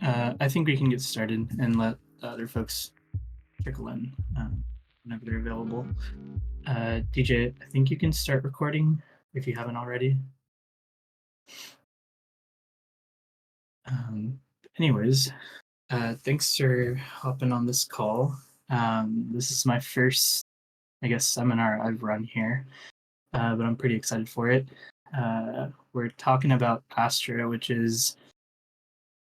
I think we can get started and let the other folks trickle in whenever they're available. DJ, I think you can start recording if you haven't already. Um, anyways, thanks for hopping on this call. This is my first, I guess, seminar I've run here, but I'm pretty excited for it. We're talking about Astra, which is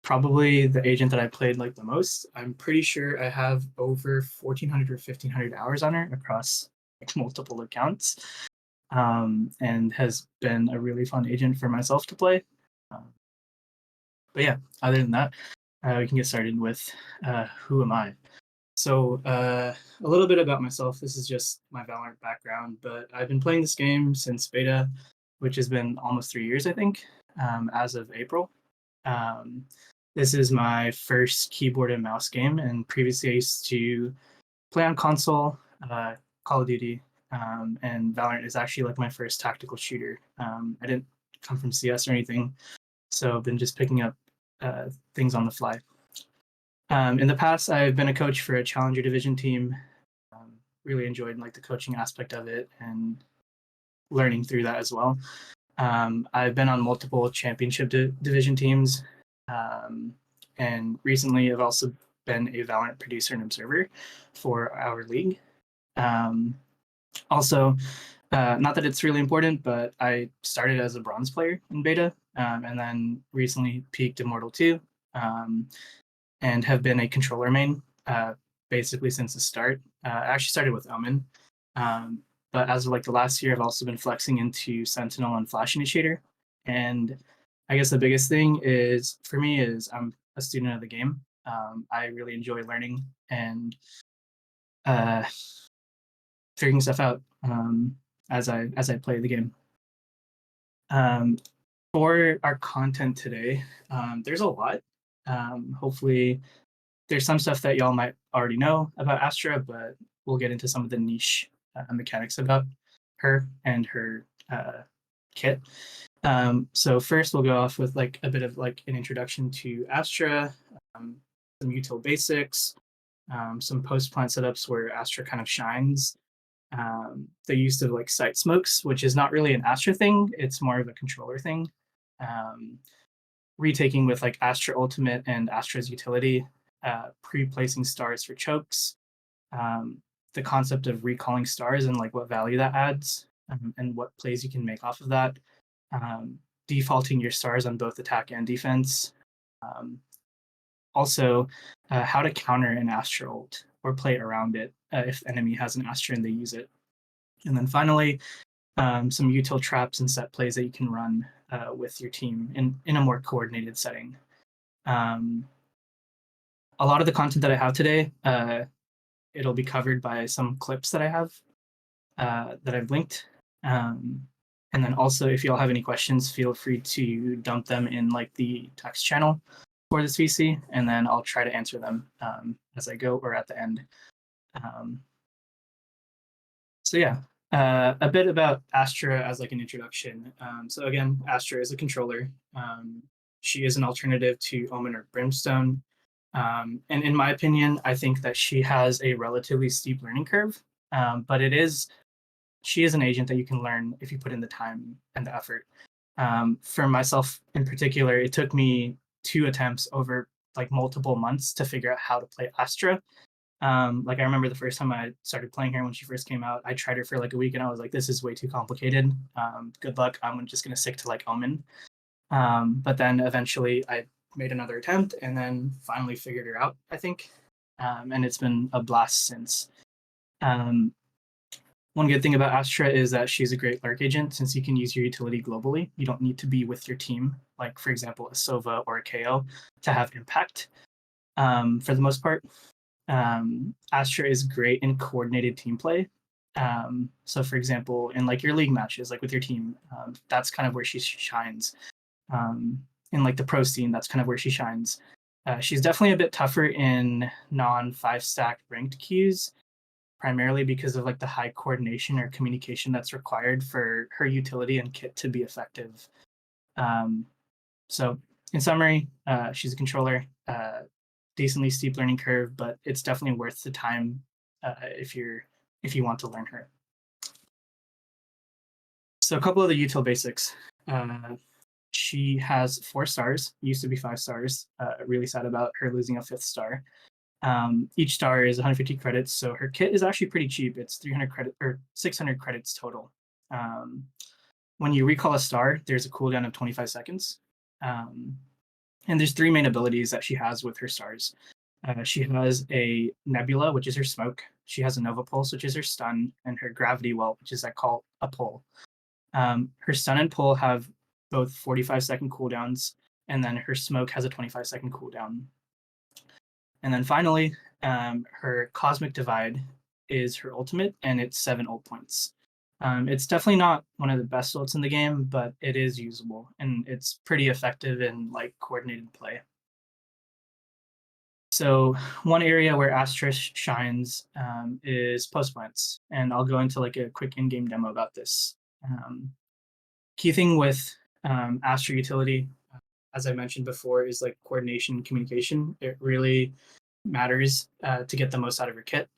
probably the agent that I played like the most. I'm pretty sure I have over 1,400 or 1,500 hours on her across like multiple accounts, and has been a really fun agent for myself to play. Um, but yeah, other than that, we can get started with who am I? So, a little bit about myself. This is just my Valorant background, but I've been playing this game since beta, which has been almost 3 years, I think, as of April. Um, this is my first keyboard and mouse game, and previously I used to play on console, Call of Duty, and Valorant is actually like my first tactical shooter. I didn't come from CS or anything, so I've been just picking up things on the fly. In the past, I've been a coach for a Challenger Division team. Really enjoyed like the coaching aspect of it and learning through that as well. I've been on multiple championship division teams, um, and recently I've also been a Valorant producer and observer for our league. Um, also, not that it's really important, but I started as a bronze player in beta, and then recently peaked Immortal 2, um, and have been a controller main basically since the start. I actually started with Omen, um, but as of like the last year, I've also been flexing into Sentinel and Flash Initiator. And I guess the biggest thing is for me is I'm a student of the game. I really enjoy learning and uh, figuring stuff out as I play the game. Um, for our content today, there's a lot. Hopefully, there's some stuff that y'all might already know about Astra, but we'll get into some of the niche mechanics about her and her kit. So first, we'll go off with like a bit of like an introduction to Astra, some util basics, some post plant setups where Astra kind of shines. The use of like site smokes, which is not really an Astra thing; it's more of a controller thing. Um, Retaking with like Astra Ultimate and Astra's utility, pre-placing stars for chokes, um, the concept of recalling stars and like what value that adds, and what plays you can make off of that, um, defaulting your stars on both attack and defense. Um, Also, how to counter an Astra ult or play around it if enemy has an Astra and they use it. And then finally, some util traps and set plays that you can run with your team in a more coordinated setting. Um, a lot of the content that I have today, it'll be covered by some clips that I have that I've linked. And then also, if you all have any questions, feel free to dump them in like the text channel for this VC, and then I'll try to answer them as I go or at the end. Um, so yeah, a bit about Astra as like an introduction. So again, Astra is a controller. She is an alternative to Omen or Brimstone. And in my opinion, I think that she has a relatively steep learning curve, but she is an agent that you can learn if you put in the time and the effort. For myself in particular, it took me 2 attempts over like multiple months to figure out how to play Astra. Like I remember the first time I started playing her when she first came out, I tried her for like a week and I was like, this is way too complicated. Good luck. I'm just gonna stick to like Omen. But then eventually I made another attempt and then finally figured her out, I think. And it's been a blast since. Um, One good thing about Astra is that she's a great lurk agent since you can use your utility globally. You don't need to be with your team, like for example, a Sova or a KO, to have impact. For the most part, Astra is great in coordinated team play. So, for example, in like your league matches, like with your team, that's kind of where she shines. In like the pro scene, that's kind of where she shines. She's definitely a bit tougher in non 5 stack ranked queues, primarily because of like the high coordination or communication that's required for her utility and kit to be effective. Um, so in summary, she's a controller, decently steep learning curve, but it's definitely worth the time if you want to learn her. So a couple of the util basics. She has 4 stars, used to be 5 stars. Really sad about her losing a 5th star. Each star is 150 credits, so her kit is actually pretty cheap. It's 300 credit or 600 credits total. Um, when you recall a star, there's a cooldown of 25 seconds. And there's 3 main abilities that she has with her stars. She has a Nebula, which is her smoke. She has a Nova Pulse, which is her stun, and her Gravity Welt, which is I call a pull. Her stun and pull have both 45-second cooldowns, and then her smoke has a 25-second cooldown. And then finally, her Cosmic Divide is her ultimate, and it's 7 ult points. It's definitely not one of the best ults in the game, but it is usable, and it's pretty effective in like coordinated play. So one area where Astra shines is post plants, and I'll go into like a quick in-game demo about this. Key thing with Astra utility, as I mentioned before, is like coordination and communication. It really matters to get the most out of your kit.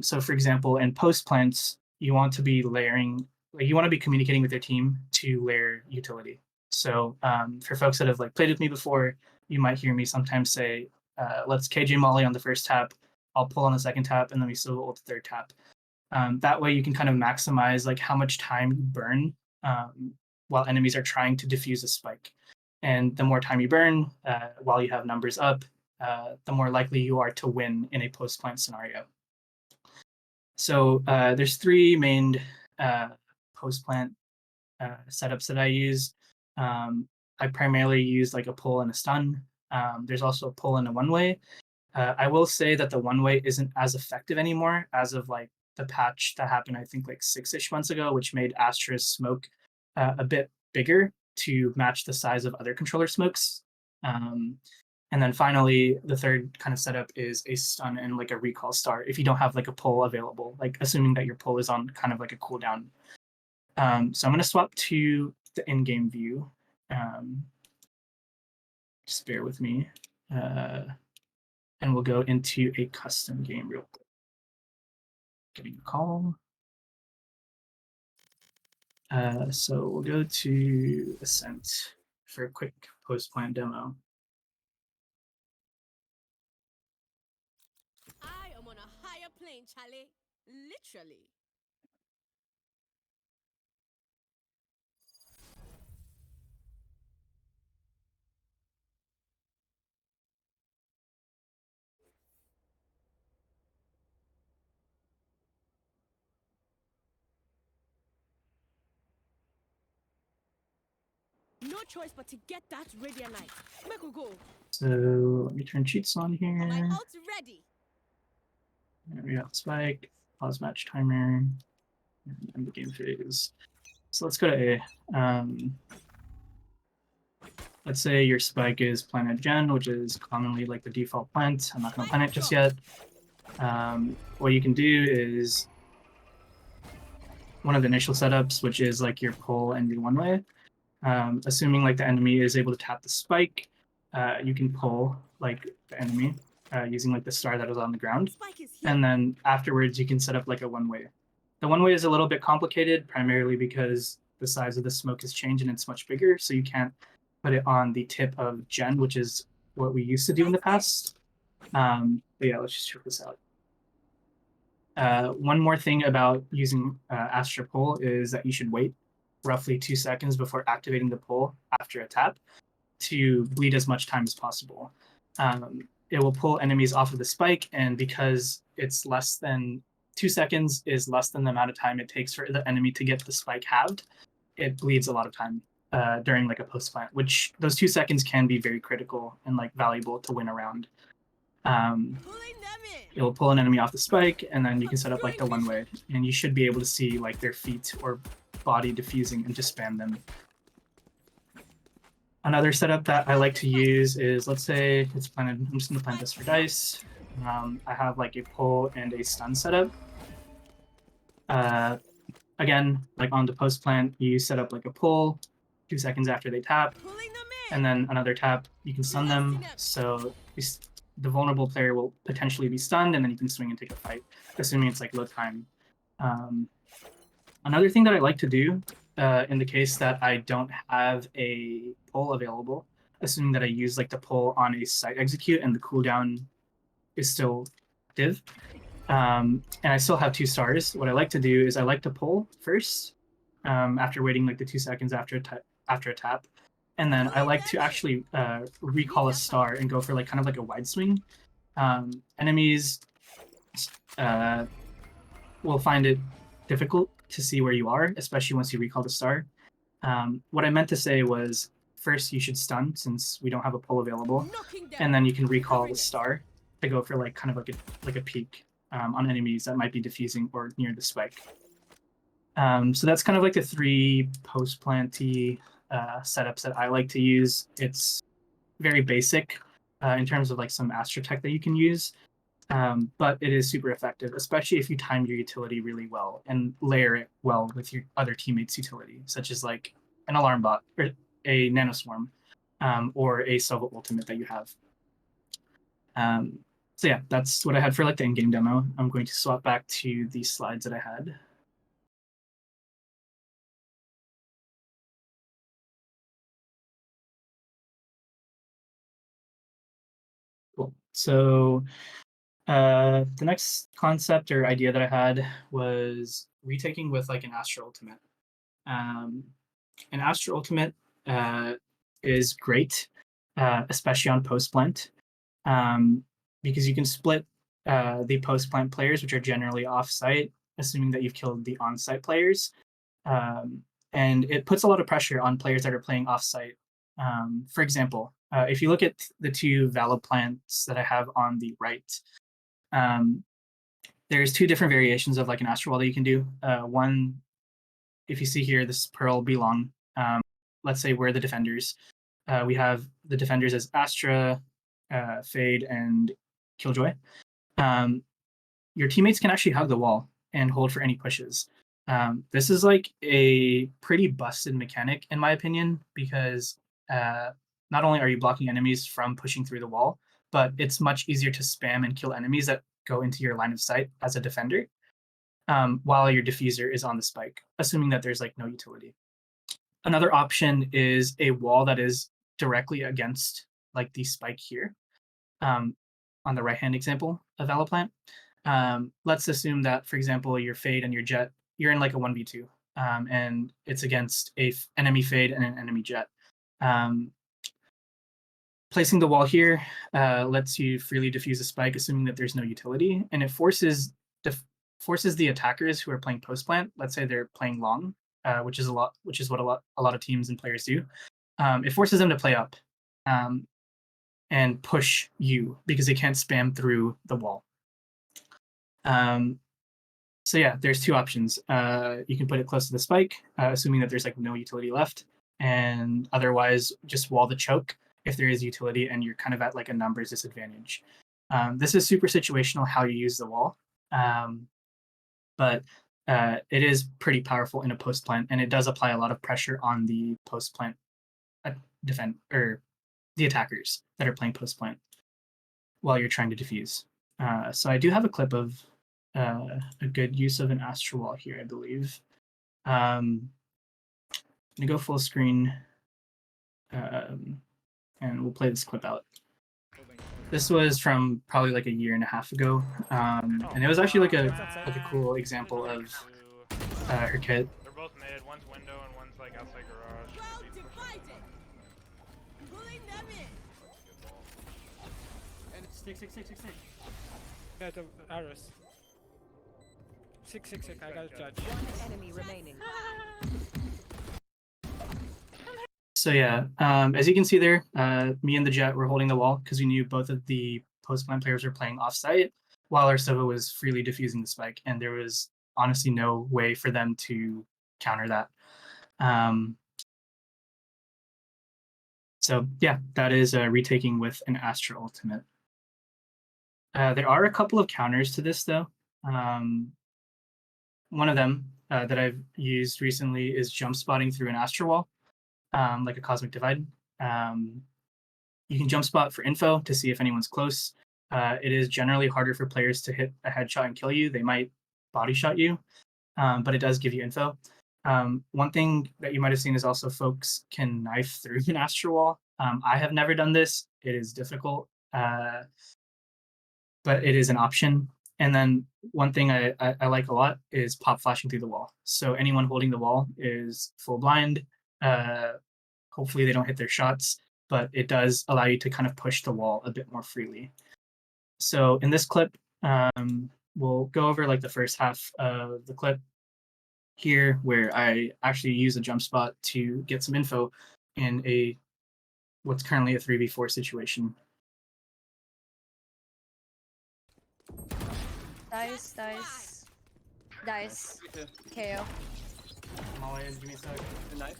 So for example, in post plants, you want to be layering, like you want to be communicating with your team to layer utility. So for folks that have like played with me before, you might hear me sometimes say, let's KJ Molly on the first tap, I'll pull on the second tap, and then we solo ult the third tap. That way you can kind of maximize like how much time you burn while enemies are trying to defuse a spike. And the more time you burn while you have numbers up, the more likely you are to win in a post plant scenario. So there's 3 main post plant setups that I use. I primarily use like a pull and a stun. There's also a pull and a one way. I will say that the one way isn't as effective anymore as of like the patch that happened, I think like 6-ish months ago, which made Astra's smoke a bit bigger to match the size of other controller smokes. And then finally, the third kind of setup is a stun and like a recall star if you don't have like a pull available, like assuming that your pull is on kind of like a cooldown. So I'm going to swap to the in-game view. Just bear with me. And we'll go into a custom game real quick. Getting a call. So we'll go to Ascent for a quick post-plant demo. I am on a higher plane, Charlie. Literally. No choice but to get that radiant light. Make we go. So let me turn cheats on here. My ult's ready. There we got spike, pause match timer, and the game phase. So let's go to A. Let's say your spike is Planet Gen, which is commonly like the default plant. I'm not going to plant it just yet. What you can do is one of the initial setups, which is like your pull and your one way. Assuming like the enemy is able to tap the spike, you can pull like the enemy using like the star that is on the ground. And then afterwards you can set up like a one way. The one way is a little bit complicated, primarily because the size of the smoke has changed and it's much bigger, so you can't put it on the tip of gen, which is what we used to do in the past. But yeah, let's just check this out. One more thing about using Astra Pull is that you should wait roughly 2 seconds before activating the pull after a tap to bleed as much time as possible. It will pull enemies off of the spike, and because it's less than 2 seconds is less than the amount of time it takes for the enemy to get the spike halved, it bleeds a lot of time during like a post plant, which those 2 seconds can be very critical and like valuable to win a round. It will pull an enemy off the spike, and then you can set up like the one way, and you should be able to see like their feet or body diffusing and just spam them. Another setup that I like to use is, let's say it's planted, I'm just going to plant this for dice. I have like a pull and a stun setup. Again, like on the post plant, you set up like a pull 2 seconds after they tap. and then another tap, you can stun them. So the vulnerable player will potentially be stunned, and then you can swing and take a fight, assuming it's like low time. Another thing that I like to do in the case that I don't have a pull available, assuming that I use like the pull on a site execute and the cooldown is still active, and I still have 2 stars. What I like to do is I like to pull first after waiting like the 2 seconds after a tap, and then I like to actually recall a star and go for like kind of like a wide swing. Enemies will find it difficult to see where you are, especially once you recall the star. What I meant to say was first you should stun since we don't have a pull available, and then you can recall the star to go for like kind of like a peek on enemies that might be diffusing or near the spike. So that's kind of like the 3 post-planty setups that I like to use. It's very basic in terms of like some Astra tech that you can use, but it is super effective, especially if you time your utility really well and layer it well with your other teammates' utility, such as like an alarm bot or a nanoswarm or a Sova ultimate that you have. So yeah, that's what I had for like the in-game demo. I'm going to swap back to the slides that I had. Cool. So the next concept or idea that I had was retaking with like an Astra ultimate. An Astra ultimate is great, especially on post plant, because you can split the post plant players, which are generally off site, assuming that you've killed the on site players. Um, and it puts a lot of pressure on players that are playing off site. For example, if you look at the 2 Valo plants that I have on the right, um, there's 2 different variations of like an Astral Wall that you can do. One, if you see here, this Pearl Belong. Let's say we're the defenders. We have the defenders as Astra, Fade, and Killjoy. Your teammates can actually hug the wall and hold for any pushes. This is like a pretty busted mechanic, in my opinion, because not only are you blocking enemies from pushing through the wall, but it's much easier to spam and kill enemies that go into your line of sight as a defender while your diffuser is on the spike, assuming that there's like no utility. Another option is a wall that is directly against like the spike here on the right hand example of Valoplant. Let's assume that, for example, your Fade and your Jet, you're in like a 1v2 and it's against a enemy Fade and an enemy Jet. Placing the wall here lets you freely diffuse a spike, assuming that there's no utility, and it forces the attackers who are playing post plant. Let's say they're playing long, which is what a lot of teams and players do. It forces them to play up and push you because they can't spam through the wall. So yeah, there's 2 options. You can put it close to the spike, assuming that there's like no utility left, and otherwise just wall the choke if there is utility and you're kind of at like a numbers disadvantage. This is super situational how you use the wall, but it is pretty powerful in a post plant, and it does apply a lot of pressure on the post plant defend or the attackers that are playing post plant while you're trying to defuse. So I do have a clip of a good use of an Astra Wall here, I believe. I'm gonna go full screen, and we'll play this clip out. This was from probably like a year and a half ago, and it was actually like a cool example of her kit. They're both mid. One's window and one's like outside garage. Well divided. Pulling them in. And stick. Yeah, the arrows. 6. I got a judge. One enemy remaining. So yeah, as you can see there, me and the Jet were holding the wall because we knew both of the post plant players were playing offsite, while our Sova was freely diffusing the spike, and there was honestly no way for them to counter that. So yeah, that is retaking with an Astra ultimate. There are a couple of counters to this though. One of them that I've used recently is jump spotting through an Astra Wall, like a Cosmic Divide. You can jump spot for info to see if anyone's close. It is generally harder for players to hit a headshot and kill you. They might body shot you, but it does give you info. One thing that you might have seen is also folks can knife through an Astra wall. I have never done this. It is difficult, but it is an option. And then one thing I like a lot is pop flashing through the wall. So anyone holding the wall is full blind. Hopefully they don't hit their shots, but it does allow you to kind of push the wall a bit more freely. So in this clip, we'll go over like the first half of the clip here, where I actually use a jump spot to get some info in what's currently a 3v4 situation. Dice. KO. Give me a sec. Knife.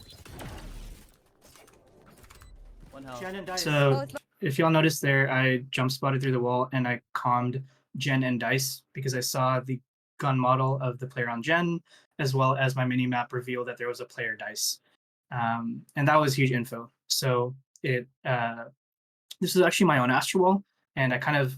One health. Jen and Dice. So Both. if y'all noticed there, I jump spotted through the wall and I calmed Jen and Dice because I saw the gun model of the player on Jen, as well as my mini map reveal that there was a player Dice. And that was huge info. So this was actually my own Astra wall, and I kind of,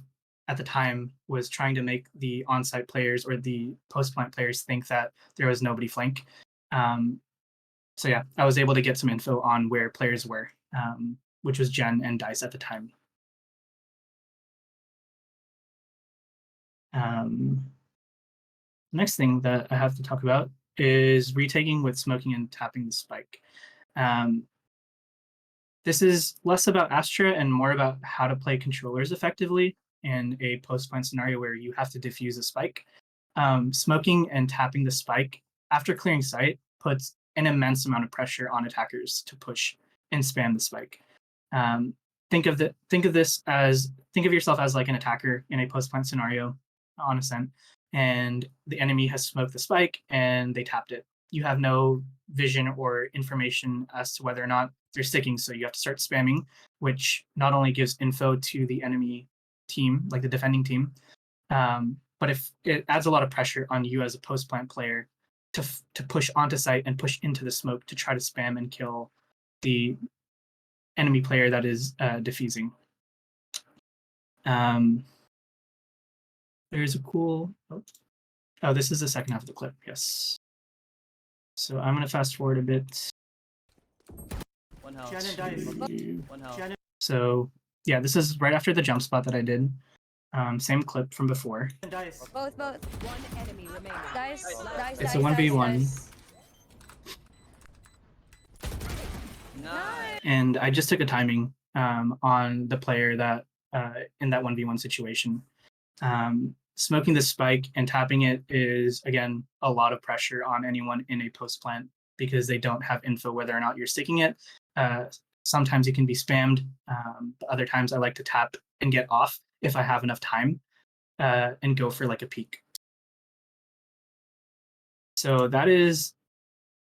at the time, was trying to make the on-site players or the post-plant players think that there was nobody flank. So yeah, I was able to get some info on where players were, which was Jen and Dice at the time. Next thing that I have to talk about is retaking with smoking and tapping the spike. This is less about Astra and more about how to play controllers effectively in a post-plant scenario where you have to defuse a spike. Smoking and tapping the spike after clearing sight puts an immense amount of pressure on attackers to push and spam the spike. Think of yourself as like an attacker in a post-plant scenario on Ascent, and the enemy has smoked the spike and they tapped it. You have no vision or information as to whether or not they're sticking, so you have to start spamming, which not only gives info to the enemy team, like the defending team, but if it adds a lot of pressure on you as a post-plant player to push onto site and push into the smoke to try to spam and kill the enemy player that is defusing. There's a cool... Oh, this is the second half of the clip, yes. So I'm going to fast forward a bit. One health. One health. So yeah, this is right after the jump spot that I did. Same clip from before. Both. One enemy remaining. Dice. It's a 1v1. Nice. And I just took a timing on the player that in that 1v1 situation. Smoking the spike and tapping it is, again, a lot of pressure on anyone in a post plant because they don't have info whether or not you're sticking it. Sometimes it can be spammed, but other times I like to tap and get off if I have enough time and go for like a peek. So that is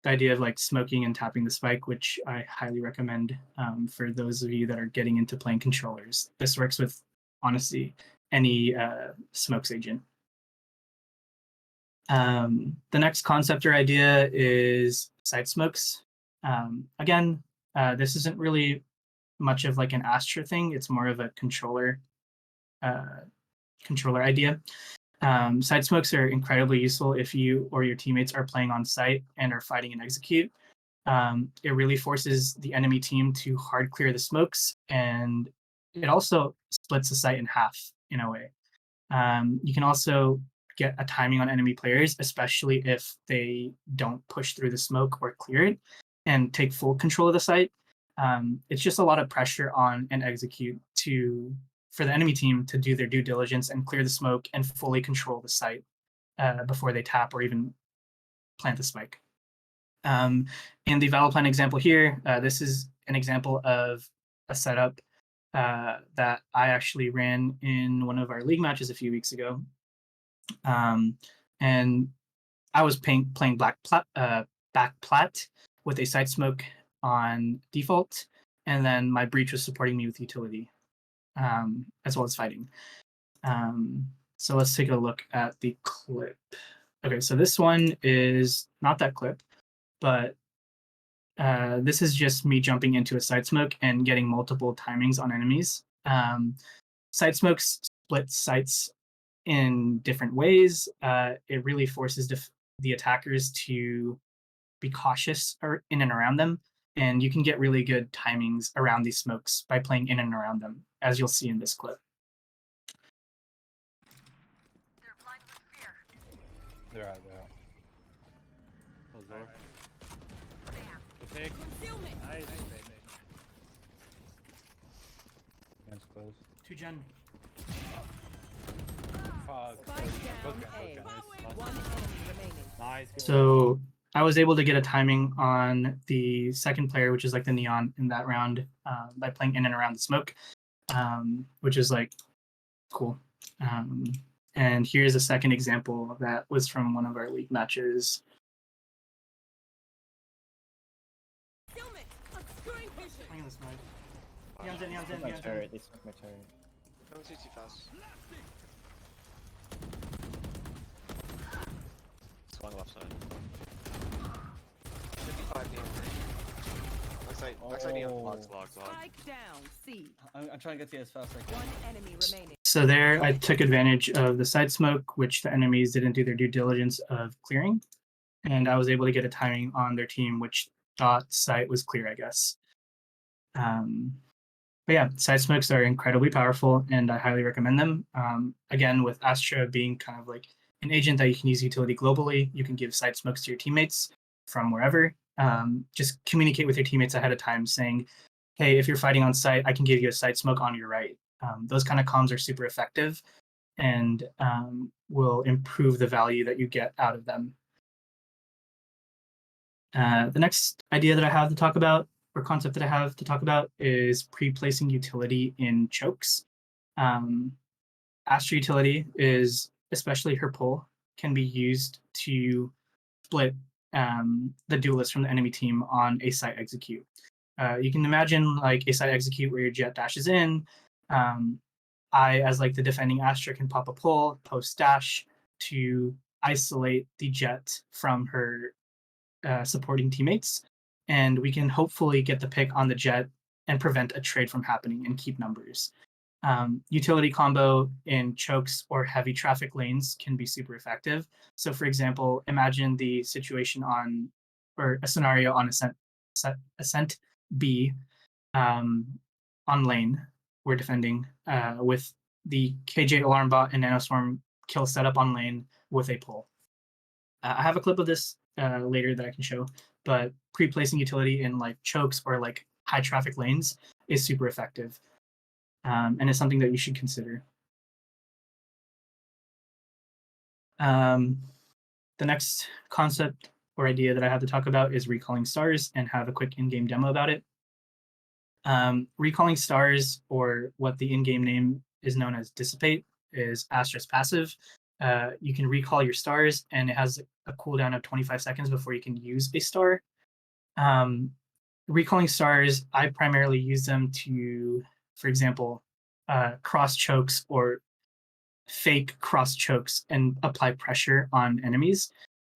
the idea of like smoking and tapping the spike, which I highly recommend for those of you that are getting into playing controllers. This works with, honestly, any smokes agent. The next concept or idea is side smokes. Again, this isn't really much of like an Astra thing. It's more of a controller idea. Side smokes are incredibly useful if you or your teammates are playing on site and are fighting an execute. It really forces the enemy team to hard clear the smokes, and it also splits the site in half in a way. You can also get a timing on enemy players, especially if they don't push through the smoke or clear it and take full control of the site. It's just a lot of pressure on an execute for the enemy team to do their due diligence and clear the smoke and fully control the site before they tap or even plant the spike. In the Valorant example here, this is an example of a setup that I actually ran in one of our league matches a few weeks ago. And I was playing back plat with a side smoke on default, and then my breach was supporting me with utility, as well as fighting. So let's take a look at the clip. Okay, so this one is not that clip, but this is just me jumping into a side smoke and getting multiple timings on enemies. Side smokes split sites in different ways. It really forces the attackers to be cautious in and around them, and you can get really good timings around these smokes by playing in and around them, as you'll see in this clip. They're out. Close door. Take. Concealment. Nice. Hands closed. To Gen. Fuck. Spike down Okay, A. nice. One enemy remaining. Nice. So I was able to get a timing on the second player, which is like the neon in that round, by playing in and around the smoke, which is like cool. And here's a second example that was from one of our league matches. Concealment. Obscuring vision. Playing this mode. My turret, they smoke my turret. Don't see too fast. Swung left side. 55 neon. Backside neon. Logs. Spike down C. I'm trying to get to you as fast as I can. One enemy remaining. So there, I took advantage of the side smoke, which the enemies didn't do their due diligence of clearing, and I was able to get a timing on their team, which thought site was clear, I guess. But yeah, side smokes are incredibly powerful, and I highly recommend them. Again, with Astra being kind of like an agent that you can use utility globally, you can give side smokes to your teammates from wherever. Just communicate with your teammates ahead of time, saying, "Hey, if you're fighting on site, I can give you a side smoke on your right." Those kind of comms are super effective, and will improve the value that you get out of them. The next idea that I have to talk about, or concept that I have to talk about, is pre-placing utility in chokes. Astra utility is, especially her pull, can be used to split the duelist from the enemy team on a site execute. You can imagine like a site execute where your jet dashes in. I, as like the defending Astra, can pop a pull, post dash to isolate the jet from her supporting teammates, and we can hopefully get the pick on the jet and prevent a trade from happening and keep numbers. Utility combo in chokes or heavy traffic lanes can be super effective. So for example, imagine the situation on, or a scenario on ascent B on lane. We're defending with the KJ alarm bot and nanoswarm kill setup on lane with a pull. I have a clip of this later that I can show, but pre-placing utility in like chokes or like high traffic lanes is super effective, and it's something that you should consider. The next concept or idea that I have to talk about is recalling stars, and have a quick in-game demo about it. Recalling stars, or what the in-game name is known as Dissipate, is Astra's passive. You can recall your stars, and it has a cooldown of 25 seconds before you can use a star. Recalling stars, I primarily use them to, for example, cross chokes or fake cross chokes and apply pressure on enemies.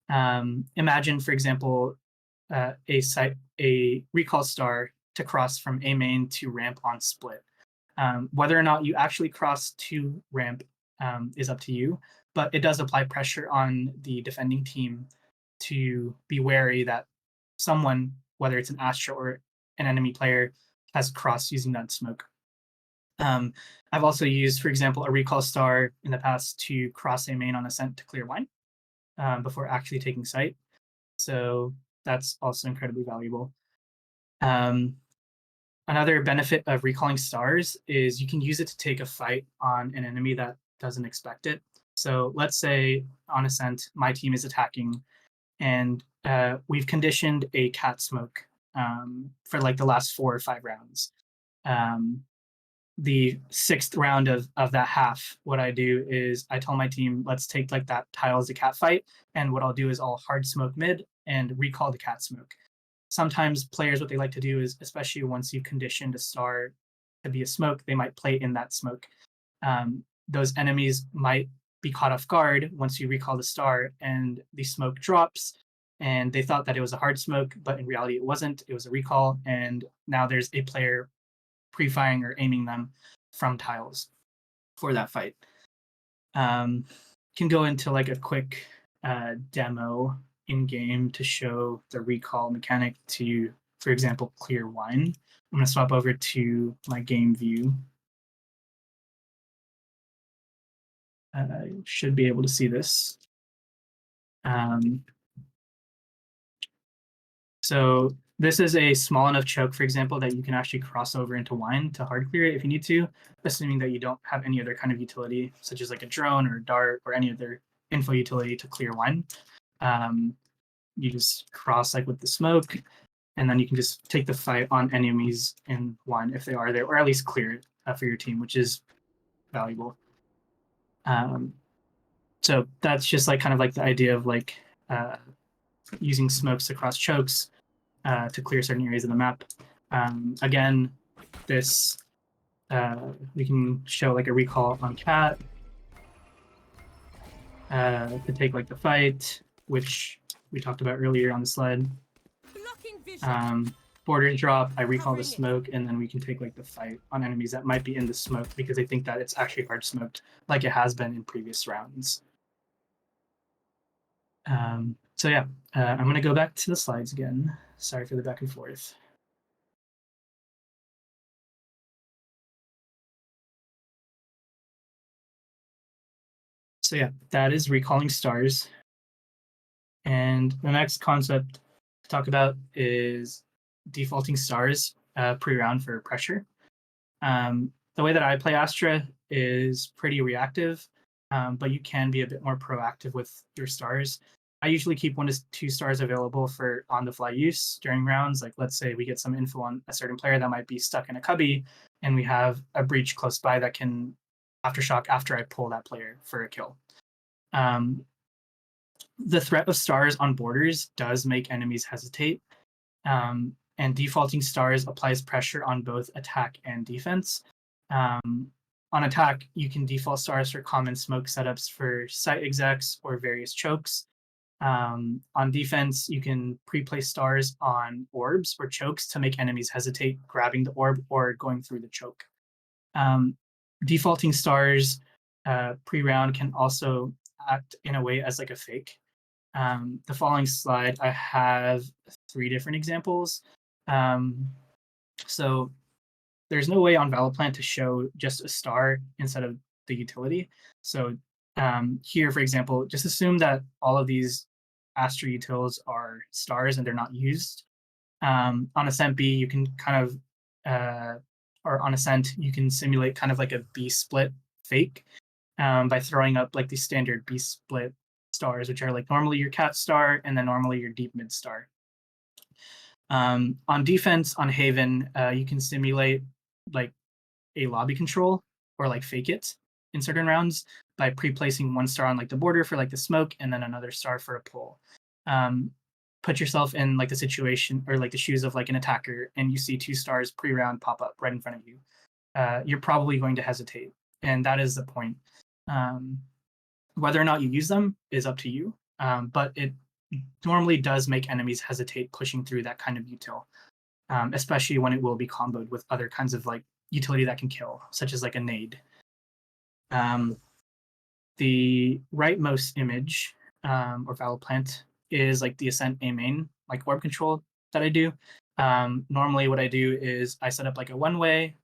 Imagine, for example, a recall star to cross from A main to ramp on split. Whether or not you actually cross to ramp is up to you, but it does apply pressure on the defending team to be wary that someone, whether it's an Astra or an enemy player, has crossed using that smoke. I've also used, for example, a recall star in the past to cross a main on ascent to clear wine before actually taking site. So that's also incredibly valuable. Another benefit of recalling stars is you can use it to take a fight on an enemy that doesn't expect it. So let's say on ascent, my team is attacking, and we've conditioned a cat smoke for like the last 4 or 5 rounds. The 6th round of that half, what I do is I tell my team, let's take like that tile as a cat fight, and what I'll do is I'll hard smoke mid and recall the cat smoke. Sometimes players, what they like to do is, especially once you've conditioned a star to be a smoke, they might play in that smoke. Those enemies might be caught off guard once you recall the star and the smoke drops. and they thought that it was a hard smoke, but in reality it wasn't. It was a recall, and now there's a player pre-firing or aiming them from tiles for that fight. Can go into like a quick demo in game to show the recall mechanic to, for example, clear wine. I'm going to swap over to my game view. Should be able to see this. So this is a small enough choke, for example, that you can actually cross over into wine to hard clear it if you need to, assuming that you don't have any other kind of utility, such as like a drone or a dart or any other info utility to clear wine. You just cross like with the smoke, and then you can just take the fight on enemies in wine if they are there, or at least clear it for your team, which is valuable. So that's just like kind of like the idea of like using smokes across chokes to clear certain areas of the map. Again, this we can show like a recall on cat to take like the fight, which we talked about earlier on the slide. Blocking vision. Borders drop, I recall the smoke, and then we can take like the fight on enemies that might be in the smoke because they think that it's actually hard smoked, like it has been in previous rounds. So yeah, I'm gonna go back to the slides again. Sorry for the back and forth. So yeah, that is recalling stars. And the next concept to talk about is defaulting stars pre-round for pressure. The way that I play Astra is pretty reactive, but you can be a bit more proactive with your stars. I usually keep 1 to 2 stars available for on-the-fly use during rounds. Like, let's say we get some info on a certain player that might be stuck in a cubby, and we have a breach close by that can aftershock after I pull that player for a kill. The threat of stars on borders does make enemies hesitate, and defaulting stars applies pressure on both attack and defense. On attack, you can default stars for common smoke setups for site execs or various chokes. On defense, you can pre-place stars on orbs or chokes to make enemies hesitate grabbing the orb or going through the choke. Defaulting stars pre-round can also act in a way as like a fake. The following slide, I have 3 different examples. So there's no way on Valorant to show just a star instead of the utility. So here, for example, just assume that all of these Astra utils are stars and they're not used. On Ascent B, you can kind of, or on Ascent, you can simulate kind of like a B split fake by throwing up like the standard B split stars, which are like normally your cat star and then normally your deep mid star. On defense, on Haven, you can simulate like a lobby control or like fake it in certain rounds by pre-placing 1 star on like the border for like the smoke and then another star for a pull. Put yourself in like the situation or like the shoes of like an attacker and you see 2 stars pre-round pop up right in front of you. You're probably going to hesitate, and that is the point. Whether or not you use them is up to you, but it normally does make enemies hesitate pushing through that kind of util, especially when it will be comboed with other kinds of like utility that can kill, such as like a nade. The rightmost image or Valorant is like the Ascent A main, like orb control that I do. Normally what I do is I set up like a one-way,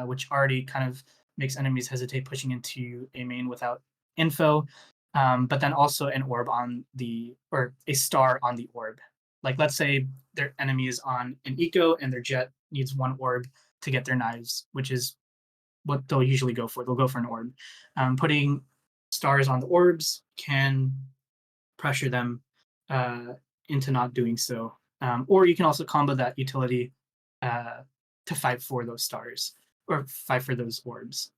which already kind of makes enemies hesitate pushing into A main without info, but then also an orb on the, or a star on the orb. Like let's say their enemy is on an eco and their jet needs 1 orb to get their knives, which is what they'll usually go for. They'll go for an orb. Putting stars on the orbs can pressure them into not doing so. Or you can also combo that utility to fight for those stars or fight for those orbs.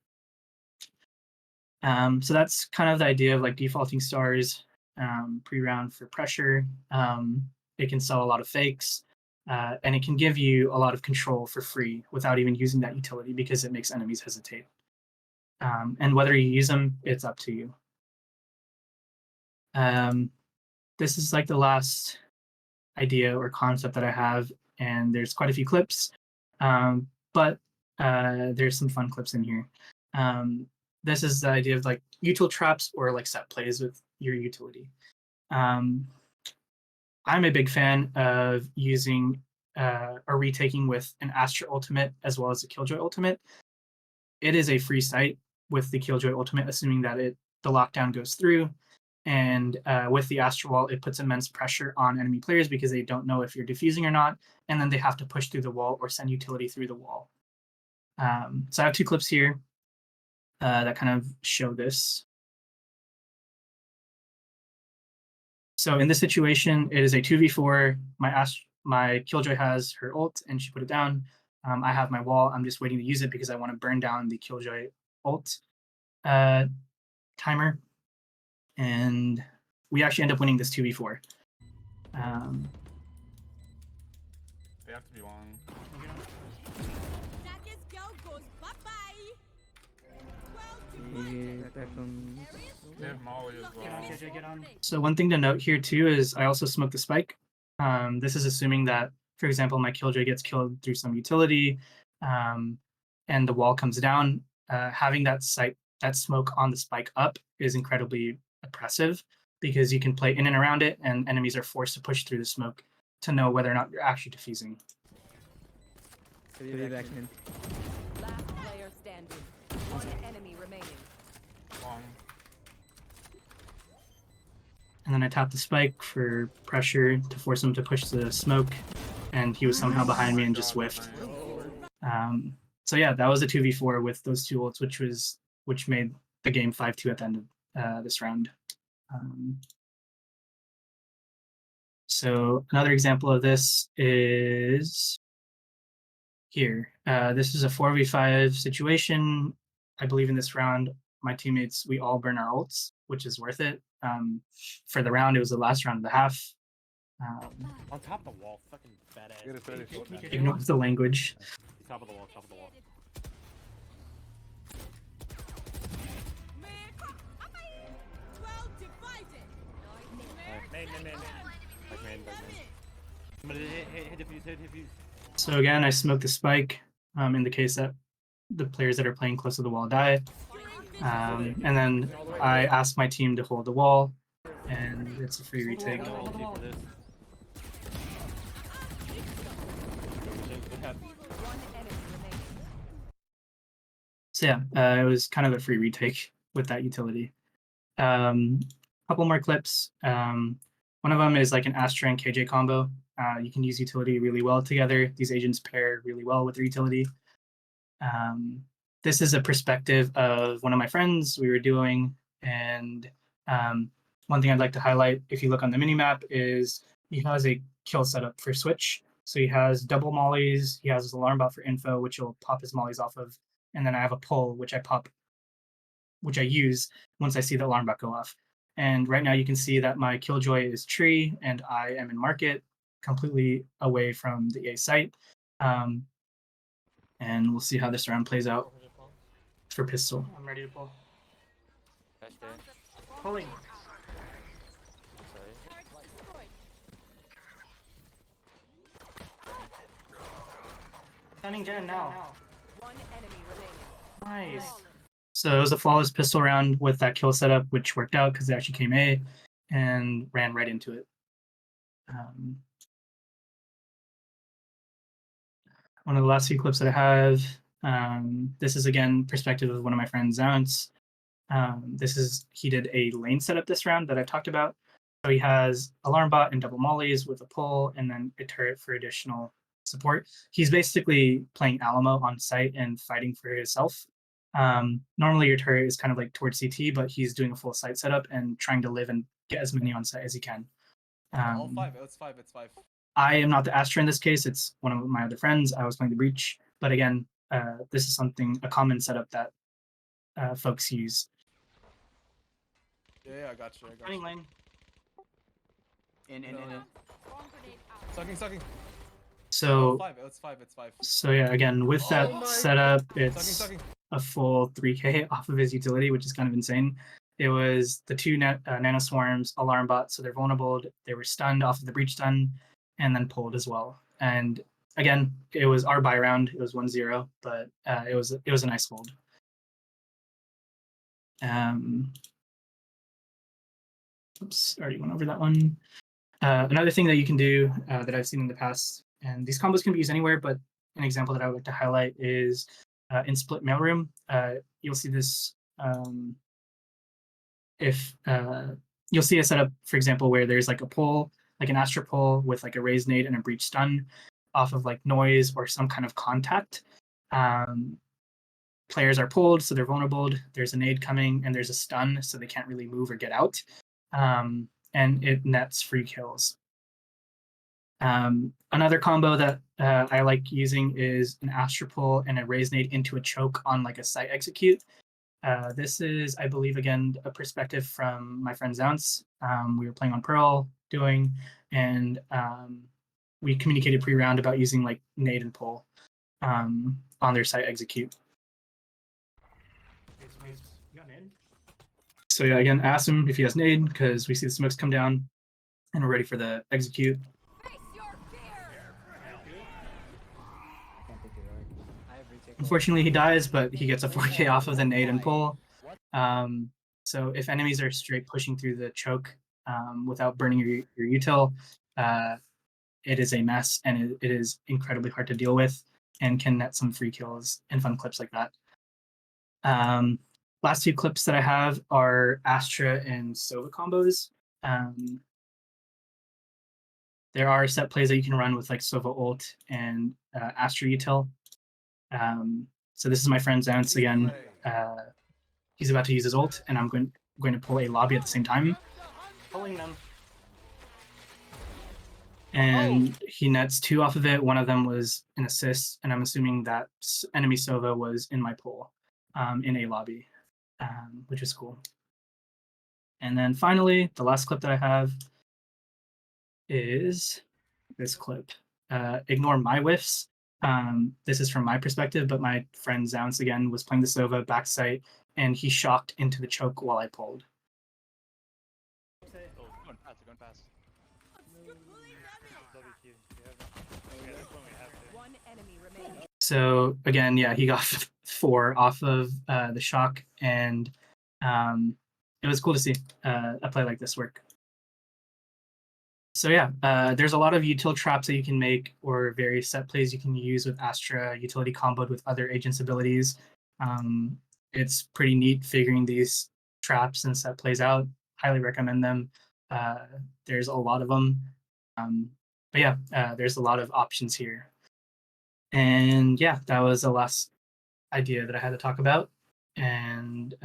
So that's kind of the idea of like defaulting stars pre-round for pressure. It can sell a lot of fakes, and it can give you a lot of control for free without even using that utility because it makes enemies hesitate. And whether you use them, it's up to you. This is like the last idea or concept that I have, and there's quite a few clips, but there's some fun clips in here. This is the idea of like util traps or like set plays with your utility. I'm a big fan of using or retaking with an Astra ultimate as well as a Killjoy ultimate. It is a free sight with the Killjoy ultimate, assuming that the lockdown goes through. And with the Astra wall, it puts immense pressure on enemy players because they don't know if you're defusing or not, and then they have to push through the wall or send utility through the wall. So I have two clips here that kind of show this. So in this situation, it is a 2v4. My Killjoy has her ult, and she put it down. I have my wall. I'm just waiting to use it because I want to burn down the Killjoy ult timer. And we actually end up winning this 2v4. They have to be long. Daggers girl goes bye-bye. Well divided. They have Molly as well. So one thing to note here too is I also smoke the spike. This is assuming that, for example, my Killjoy gets killed through some utility, and the wall comes down. Having that smoke on the spike up is incredibly oppressive because you can play in and around it, and enemies are forced to push through the smoke to know whether or not you're actually defusing. Last player standing. One enemy remaining. Long. And then I tapped the spike for pressure to force him to push the smoke, and he was somehow behind me and just whiffed. So yeah, that was a 2v4 with those two ults, which made the game 5-2 at the end of this round. So another example of this is here. This is a 4v5 situation. I believe in this round, my teammates, we all burn our ults, which is worth it. For the round, it was the last round of the half. On top of the wall, fucking badass. Get a 30 foot now. Ignore the language. Top of the wall, top of the wall. Well divided. Main. Back main. Somebody hit defuse. So again, I smoke the spike in the case that the players that are playing close to the wall die. And then I ask my team to hold the wall, and it's a free retake. One enemy remaining. So yeah, it was kind of a free retake with that utility. Couple more clips. One of them is like an Astra and KJ combo. You can use utility really well together. These agents pair really well with the utility. This is a perspective of one of my friends we were doing, and one thing I'd like to highlight, if you look on the minimap, is he has a kill setup for Switch. So he has double mollies, he has his alarm bot for info, which will pop his mollies off of, and then I have a pull, which I use once I see the alarm bot go off. And right now you can see that my Killjoy is tree, and I am in market, completely away from the A site. And we'll see how this round plays out for pistol. I'm ready to pull. Pulling. Stunning Jen now. One enemy remaining. Nice. So it was a flawless pistol round with that kill setup, which worked out because they actually came A and ran right into it. One of the last few clips that I have, this is again perspective of one of my friends, Zounce. He did a lane setup this round that I talked about. So he has alarm bot and double mollies with a pull and then a turret for additional support. He's basically playing Alamo on site and fighting for himself. Normally your turret is kind of like towards CT, but he's doing a full site setup and trying to live and get as many on site as he can. All five, it's five. I am not the Astra in this case. It's one of my other friends. I was playing the Breach. But again, this is a common setup that folks use. Yeah, I got you. Running lane. In. Sucking. So, It's five. so yeah, again, with that setup, it's a full 3k off of his utility, which is kind of insane. It was the two nano swarms, alarm bot, so they're vulnerable. They were stunned off of the breach stun, and then pulled as well. And again, it was our buy round. It was 1-0, but it was a nice hold. Oops, already went over that one. Another thing that you can do that I've seen in the past, and these combos can be used anywhere, but an example that I would like to highlight is in split mailroom. You'll see this if you'll see a setup, for example, where there's like a pull, like an Astra pull with like a raise nade and a breach stun off of like noise or some kind of contact. Players are pulled, so they're vulnerable. There's a nade coming, and there's a stun, so they can't really move or get out. And it nets free kills. Another combo that I like using is an Astra pull and a raise nade into a choke on like a site execute. This is, I believe, again, a perspective from my friend Zounce. We were playing on Pearl, and we communicated pre-round about using like nade and pull on their site execute. So yeah, again, ask him if he has nade because we see the smokes come down, and we're ready for the execute. Unfortunately, he dies, but he gets a 4K off of the nade and pull. So if enemies are straight pushing through the choke without burning your util, it is a mess, and it is incredibly hard to deal with, and can net some free kills and fun clips like that. Last two clips that I have are Astra and Sova combos. There are set plays that you can run with like Sova ult and Astra util. So this is my friend Zounce again. He's about to use his ult, and I'm going to pull a lobby at the same time. Pulling them. And he nets 2 off of it. One of them was an assist, and I'm assuming that enemy Sova was in my pull in a lobby, which is cool. And then finally, the last clip that I have is this clip. Ignore my whiffs. This is from my perspective, but my friend Zounce again was playing the Sova backside, and he shocked into the choke while I pulled. Going fast. One enemy remaining. So again, yeah, he got 4 off of the shock, and it was cool to see a play like this work. So yeah, there's a lot of util traps that you can make, or various set plays you can use with Astra utility comboed with other agents' abilities. It's pretty neat figuring these traps and set plays out. Highly recommend them. There's a lot of them. But yeah, there's a lot of options here. And yeah, that was the last idea that I had to talk about. And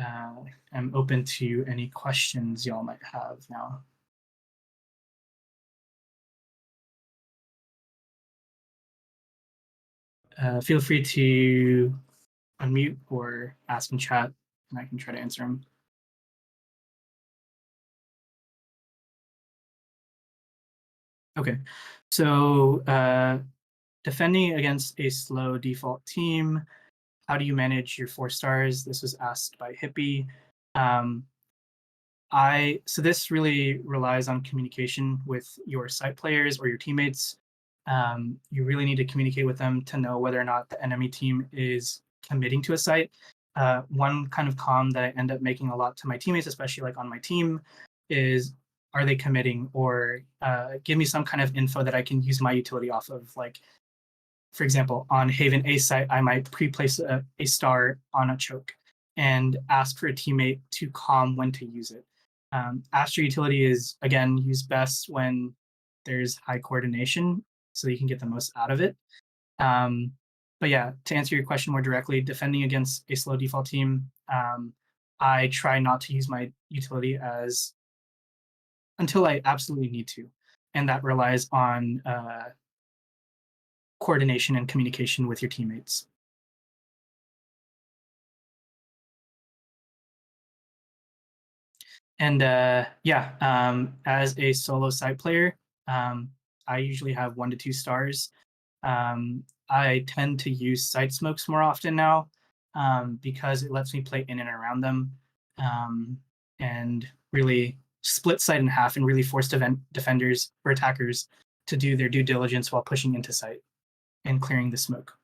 I'm open to any questions y'all might have now. Feel free to unmute or ask in chat, and I can try to answer them. Okay, so defending against a slow default team, how do you manage your 4 stars? This was asked by Hippie. So this really relies on communication with your site players or your teammates. You really need to communicate with them to know whether or not the enemy team is committing to a site. One kind of comm that I end up making a lot to my teammates, especially like on my team, is are they committing, or give me some kind of info that I can use my utility off of. Like, for example, on Haven A site, I might pre-place a star on a choke and ask for a teammate to comm when to use it. Astra utility is, again, used best when there's high coordination, so you can get the most out of it. But yeah, to answer your question more directly, defending against a slow default team, I try not to use my utility until I absolutely need to. And that relies on coordination and communication with your teammates. And yeah, as a solo side player, I usually have 1 to 2 stars. I tend to use side smokes more often now because it lets me play in and around them and really split side in half and really force defenders or attackers to do their due diligence while pushing into site and clearing the smoke.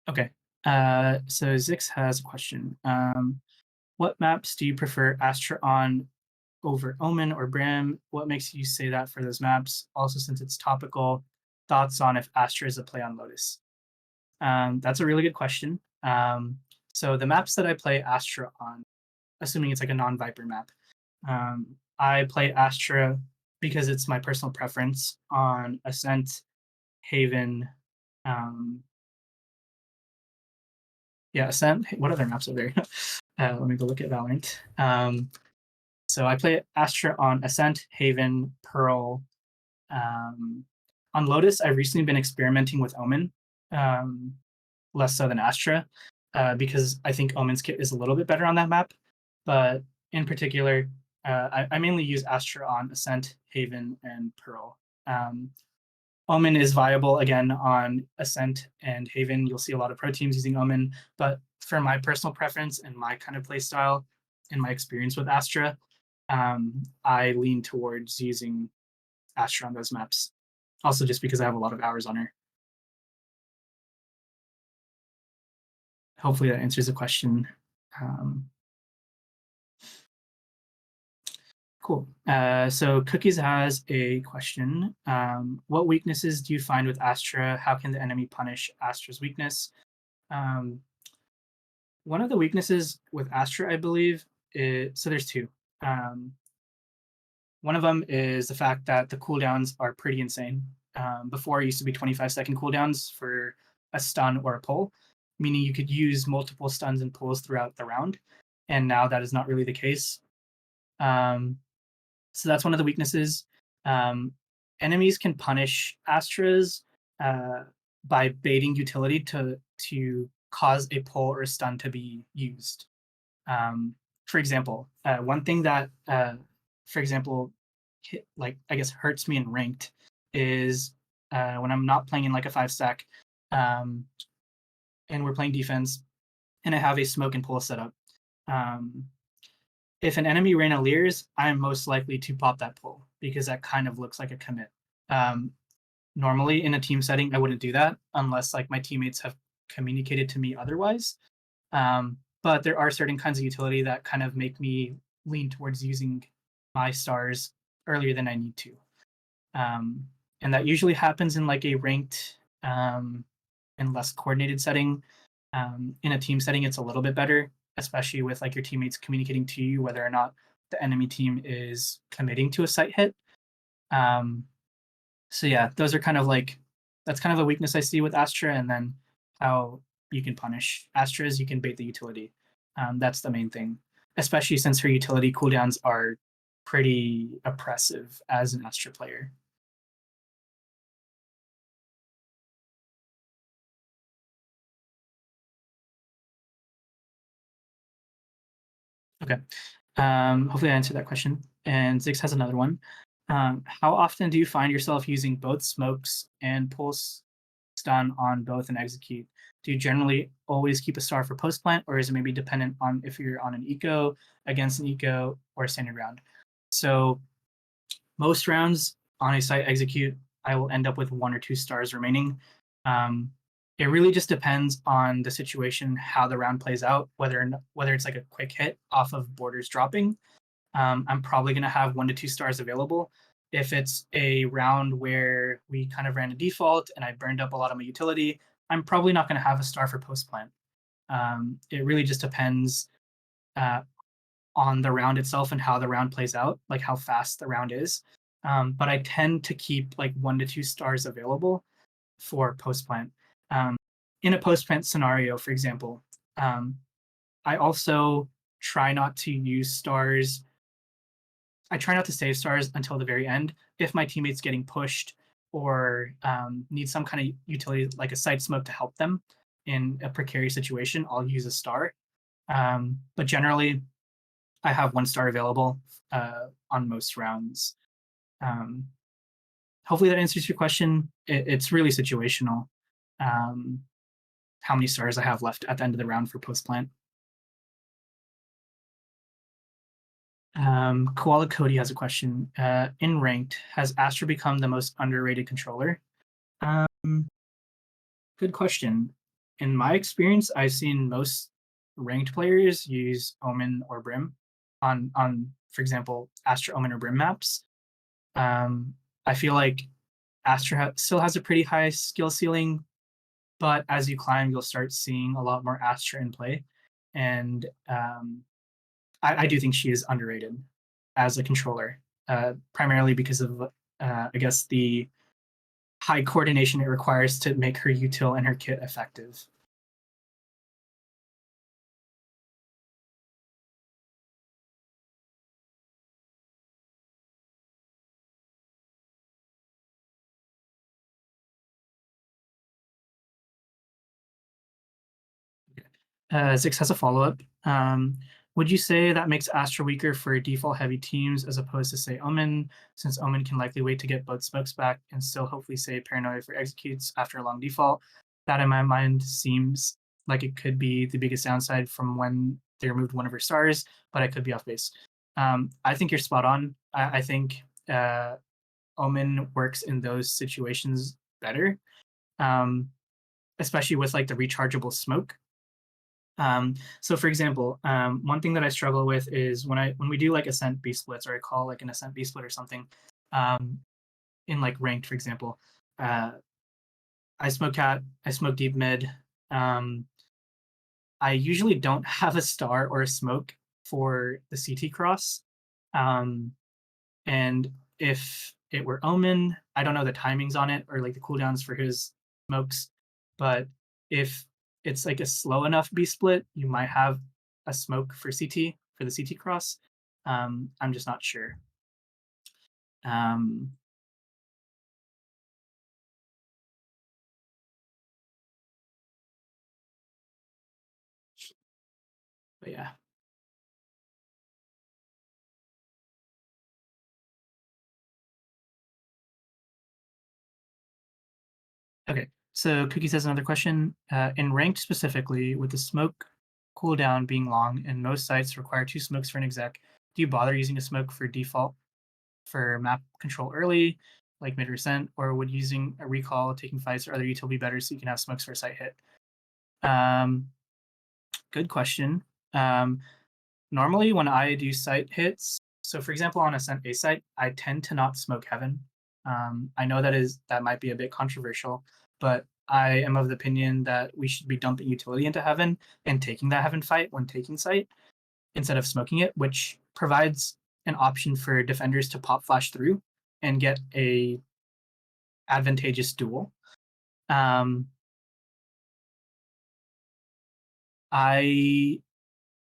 Okay, so Zix has a question. What maps do you prefer Astra on over Omen or Brim? What makes you say that for those maps? Also, since it's topical, thoughts on if Astra is a play on Lotus? That's a really good question. So the maps that I play Astra on, assuming it's like a non-Viper map, I play Astra because it's my personal preference on Ascent, Haven, Ascent. What other maps are there? Let me go look at Valorant. So I play Astra on Ascent, Haven, Pearl. On Lotus, I've recently been experimenting with Omen, less so than Astra, because I think Omen's kit is a little bit better on that map. But in particular, I mainly use Astra on Ascent, Haven, and Pearl. Omen is viable again on Ascent and Haven. You'll see a lot of pro teams using Omen, but for my personal preference and my kind of play style and my experience with Astra, I lean towards using Astra on those maps. Also, just because I have a lot of hours on her. Hopefully that answers the question. Cool. So Cookies has a question. What weaknesses do you find with Astra? How can the enemy punish Astra's weakness? One of the weaknesses with Astra, I believe, so there's two. One of them is the fact that the cooldowns are pretty insane. Before, it used to be 25-second cooldowns for a stun or a pull, meaning you could use multiple stuns and pulls throughout the round. And now that is not really the case. So that's one of the weaknesses. Enemies can punish Astras by baiting utility to cause a pull or a stun to be used. For example, one thing that, for example, I guess hurts me in ranked is when I'm not playing in like a 5-stack, and we're playing defense, and I have a smoke and pull setup. If an enemy ran a Leers, I'm most likely to pop that pull because that kind of looks like a commit. Normally in a team setting, I wouldn't do that unless like my teammates have communicated to me otherwise. But there are certain kinds of utility that kind of make me lean towards using my stars earlier than I need to. And that usually happens in like a ranked and less coordinated setting. In a team setting, it's a little bit better, especially with like your teammates communicating to you whether or not the enemy team is committing to a site hit. So yeah, those are kind of like, that's kind of a weakness I see with Astra, and then how you can punish Astras, you can bait the utility. That's the main thing, especially since her utility cooldowns are pretty oppressive as an Astra player. Okay. Hopefully I answered that question. And Zix has another one. How often do you find yourself using both smokes and pulse stun on both and execute? Do you generally always keep a star for post plant, or is it maybe dependent on if you're on an eco, against an eco, or a standard round? So most rounds on a site execute, I will end up with 1 or 2 stars remaining. It really just depends on the situation, how the round plays out, whether it's like a quick hit off of borders dropping. I'm probably going to have 1 to 2 stars available. If it's a round where we kind of ran a default and I burned up a lot of my utility, I'm probably not going to have a star for post plant. It really just depends on the round itself and how the round plays out, like how fast the round is. But I tend to keep like 1 to 2 stars available for post plant. In a post plant scenario, for example, I also try not to use stars. I try not to save stars until the very end. If my teammate's getting pushed or need some kind of utility like a side smoke to help them in a precarious situation, I'll use a star. But generally, I have 1 star available on most rounds. Hopefully that answers your question. It's really situational. How many stars I have left at the end of the round for post plant. Koala Cody has a question. In ranked, has Astra become the most underrated controller? Good question. In my experience, I've seen most ranked players use Omen or Brim on for example, Astra, Omen, or Brim maps. I feel like Astra still has a pretty high skill ceiling, but as you climb, you'll start seeing a lot more Astra in play, and I do think she is underrated as a controller, primarily because of I guess the high coordination it requires to make her util and her kit effective. Zix has a follow-up. Would you say that makes Astra weaker for default heavy teams as opposed to, say, Omen, since Omen can likely wait to get both smokes back and still hopefully save Paranoia for executes after a long default? That, in my mind, seems like it could be the biggest downside from when they removed one of her stars, but I could be off base. I think you're spot on. I think Omen works in those situations better, especially with like the rechargeable smoke. So for example, one thing that I struggle with is when we do like ascent B splits, or I call like an ascent B split or something, in like ranked, for example, I smoke cat, I smoke deep mid. I usually don't have a star or a smoke for the CT cross. And if it were Omen, I don't know the timings on it or like the cooldowns for his smokes, but if it's like a slow enough B split, you might have a smoke for CT for the CT cross. I'm just not sure. But yeah. Okay, so Cookie says another question. In ranked specifically, with the smoke cooldown being long and most sites require 2 smokes for an exec, do you bother using a smoke for default for map control early, like mid recent, or would using a recall, taking fights, or other util be better so you can have smokes for a site hit? Good question. Normally, when I do site hits, so for example, on Ascent A site, I tend to not smoke heaven. I know that might be a bit controversial, but I am of the opinion that we should be dumping utility into heaven and taking that heaven fight when taking site instead of smoking it, which provides an option for defenders to pop flash through and get a advantageous duel.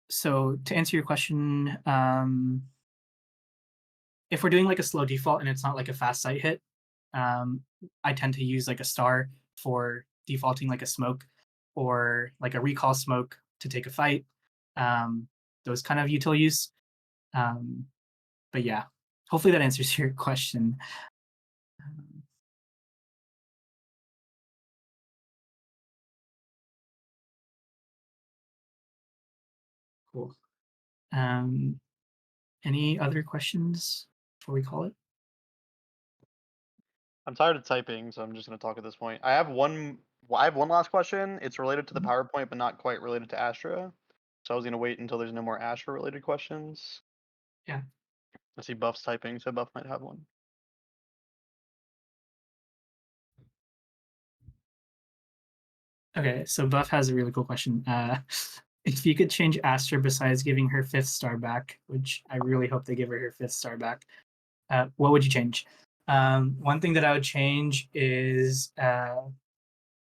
So to answer your question, if we're doing like a slow default and it's not like a fast site hit, I tend to use like a star for defaulting like a smoke or like a recall smoke to take a fight. Those kind of util use. But yeah, hopefully that answers your question. Cool. Any other questions before we call it? I'm tired of typing, so I'm just gonna talk at this point. I have one last question. It's related to the PowerPoint, but not quite related to Astra. So I was gonna wait until there's no more Astra related questions. Yeah. I see Buff's typing, so Buff might have one. Okay, so Buff has a really cool question. If you could change Astra besides giving her 5th star back, which I really hope they give her 5th star back, what would you change? One thing that I would change is the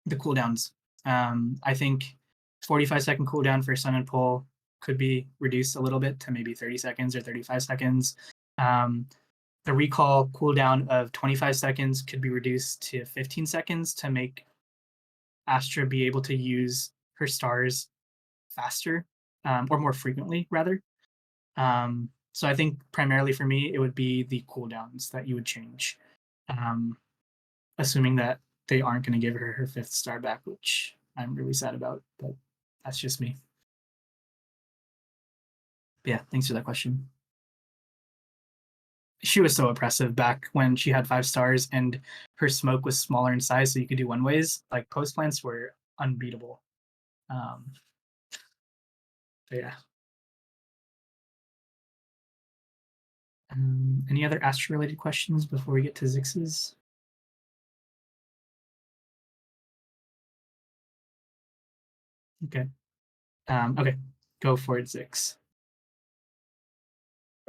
cooldowns. I think 45-second cooldown for Sun and Pull could be reduced a little bit to maybe 30 seconds or 35 seconds. The recall cooldown of 25 seconds could be reduced to 15 seconds to make Astra be able to use her stars faster, or more frequently, rather. So I think primarily for me, it would be the cooldowns that you would change, assuming that they aren't going to give her her 5th star back, which I'm really sad about, but that's just me. But yeah, thanks for that question. she was so oppressive back when she had 5 stars and her smoke was smaller in size, so you could do one ways. Like post plants were unbeatable. So yeah. Any other Astra related questions before we get to Zix's? Okay. Okay, go for it, Zix.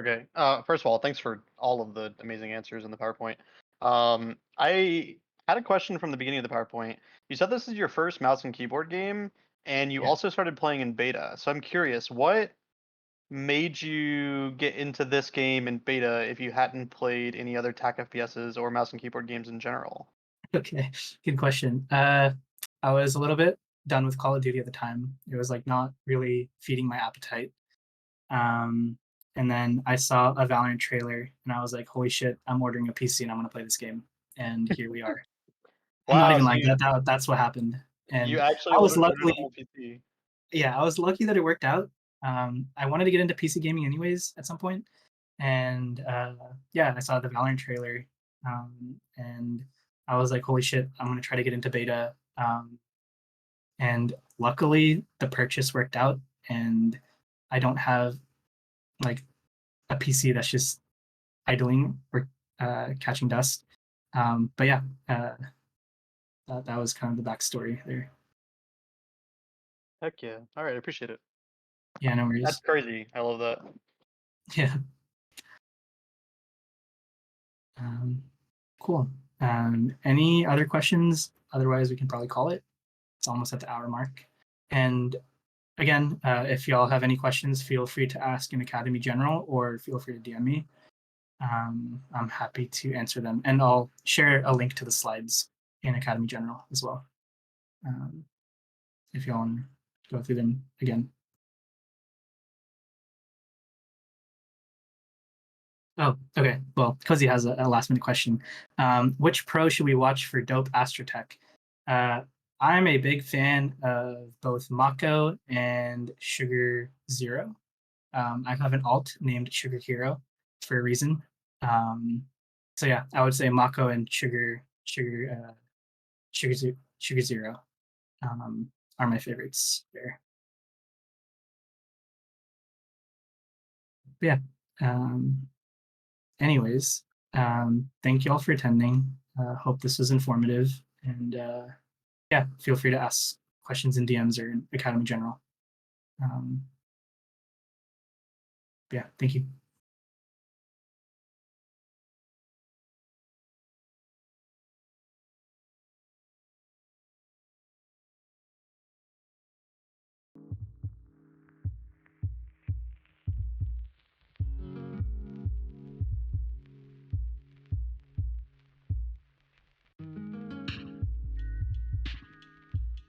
Okay. First of all, thanks for all of the amazing answers in the PowerPoint. I had a question from the beginning of the PowerPoint. You said this is your first mouse and keyboard game, and you Yeah. also started playing in beta. So I'm curious, what made you get into this game in beta if you hadn't played any other TAC FPSs or mouse and keyboard games in general? Okay, good question. I was a little bit done with Call of Duty at the time. It was like not really feeding my appetite. And then I saw a Valorant trailer and I was like, holy shit, I'm ordering a PC and I'm gonna play this game. And here we are. Not Wow, even so like that. That's what happened. you And actually I was ordered a luckily, whole PC. yeah, I was lucky that it worked out. I wanted to get into PC gaming anyways at some point, and yeah, I saw the Valorant trailer, and I was like, "Holy shit! I'm gonna try to get into beta." And luckily, the purchase worked out, and I don't have like a PC that's just idling or catching dust. But yeah, that was kind of the backstory there. Heck yeah. All right, I appreciate it. Yeah, no That's worries. crazy. I love that. Yeah. Cool. Any other questions? Otherwise, we can probably call it. It's almost at the hour mark. And again, if y'all have any questions, feel free to ask in Academy General or feel free to DM me. I'm happy to answer them. And I'll share a link to the slides in Academy General as well, if y'all want to go through them again. Oh, okay. Well, Cozy has a last minute question. Which pro should we watch for dope Astrotech? I'm a big fan of both Mako and Sugar Zero. I have an alt named Sugar Hero for a reason. So yeah, I would say Mako and Sugar Zero are my favorites there. But yeah. Anyways, thank you all for attending. Hope this was informative. And yeah, feel free to ask questions in DMs or in Academy General. Yeah, thank you.